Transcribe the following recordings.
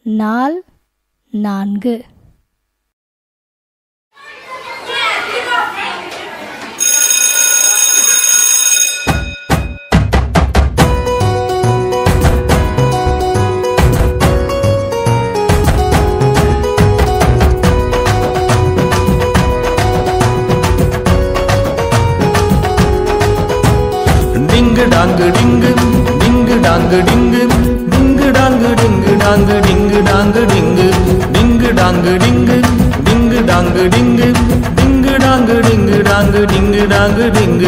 நாள் 4. Ding dang ding ding dang ding ding dang ding dang ding dang ding ding dang ding ding dang ding ding dang ding dang ding dang ding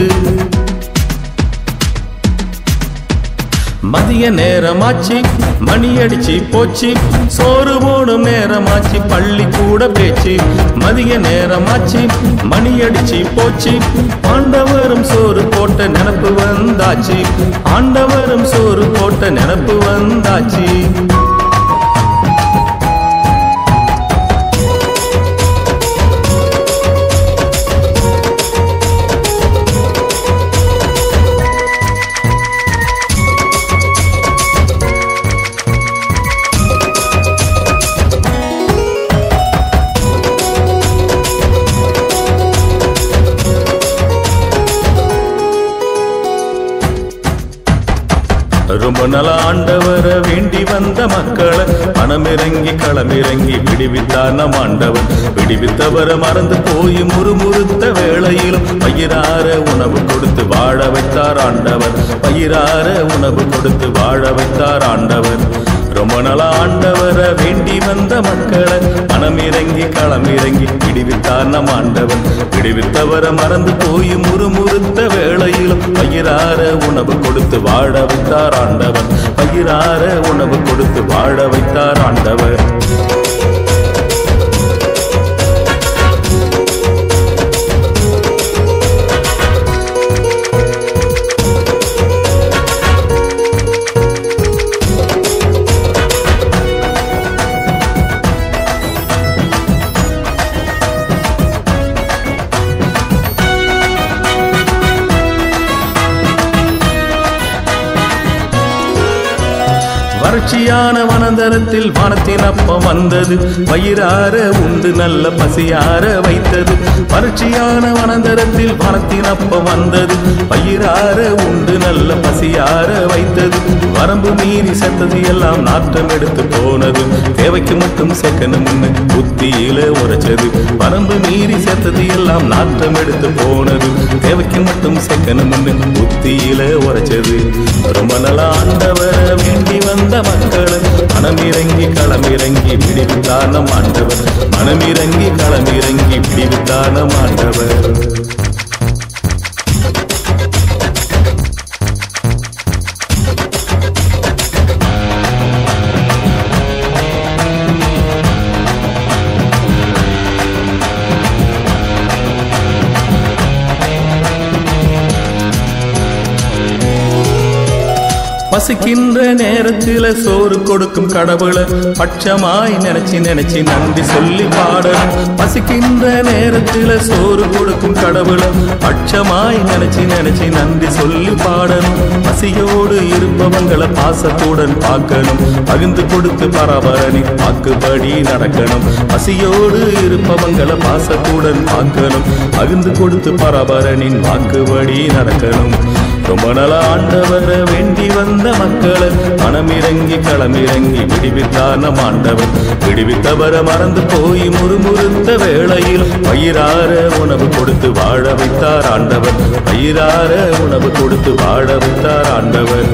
மதிய நேரமாச்சி மணி அடிச்சி போச்சு சோறு போடும் நேரமாச்சி பள்ளி கூட பேச்சு மதிய நேரமாச்சி மணி அடிச்சி போச்சு ஆண்டவரும் சோறு போட்ட நினப்பு வந்தாச்சு ஆண்டவரும் சோறு போட்ட நினப்பு வந்தாச்சு ரொம்ப நாள ஆண்டவர வேண்டி வந்த மக்களை மனமிறங்கி களமிறங்கி விடுவித்தார் நம் ஆண்டவர் விடுவித்தவரை மறந்து போய் முறுமுறுத்த வேளையிலும் பயிரார உணவு கொடுத்து வாழ வைத்தார் ஆண்டவர் பயிரார உணவு கொடுத்து வாழ வைத்தார் ஆண்டவர் ரொம்ப நாள ஆண்டவர வேண்டி வந்த மக்களை மனமிறங்கி களமிறங்கி விடுவித்தார் நம் ஆண்டவர் விடுவித்தவரை மறந்து போய் முறுமுறுத்த வேளையிலும் பயிரார உணவு கொடுத்து வாழ வைத்தார் ஆண்டவர் பயிரார உணவு கொடுத்து வாழ வைத்தார் ஆண்டவர் வறட்சியான வனந்தரத்தில் வானத்தின் அப்பம் வந்தது வயிறார உண்டு நல்ல பசியார வைத்தது வறட்சியான வனந்தரத்தில் வானத்தின் அப்பம் வந்தது வயிறார உண்டு நல்ல பசியார வைத்தது வரம்பு மீறி செத்தது எல்லாம் நாற்றம் எடுத்து போனது தேவைக்கு மட்டும் செக்கணும்னு புத்தியில உரைச்சது வரம்பு மீறி செத்தது எல்லாம் நாற்றம் எடுத்து போனது தேவைக்கு மட்டும் செக்கணும்னு புத்தியில உரைச்சது ரொம்ப நாளா ஆண்டவர வேண்டி வந்த மக்களை மனமிறங்கி களமிறங்கி விடுவித்தார் நம் ஆண்டவர் மனமிறங்கி களமிறங்கி விடுவித்தார் நம் ஆண்டவர் பசிக்கின்ற நேரத்தில் சோறு கொடுக்கும் கடவுளை பட்சமாய் நினைச்சு நினைச்சு நன்றி சொல்லி பாடணும் பசிக்கின்ற நேரத்தில் சோறு கொடுக்கும் கடவுளை பட்சமாய் நினைச்சு நினைச்சு நன்றி சொல்லி பாடணும் பசியோடு இருப்பவங்களை பாசத்துடன் பார்க்கணும் பகிர்ந்து கொடுத்து பரபரனின் வாக்குப்படி நடக்கணும் பசியோடு இருப்பவங்களை பாசத்துடன் பார்க்கணும் பகிர்ந்து கொடுத்து பரபரனின் வாக்குப்படி நடக்கணும் ரொம்ப நாள ஆண்டவர வேண்டி வந்த மக்களை மனமிறங்கி களமிறங்கி விடுவித்தார் நம் ஆண்டவர் விடுவித்தவரை மறந்து போய் முறுமுறுத்த வேளையில் பயிரார உணவு கொடுத்து வாழ வைத்தார் ஆண்டவர் பயிரார உணவு கொடுத்து வாழ வைத்தார் ஆண்டவர்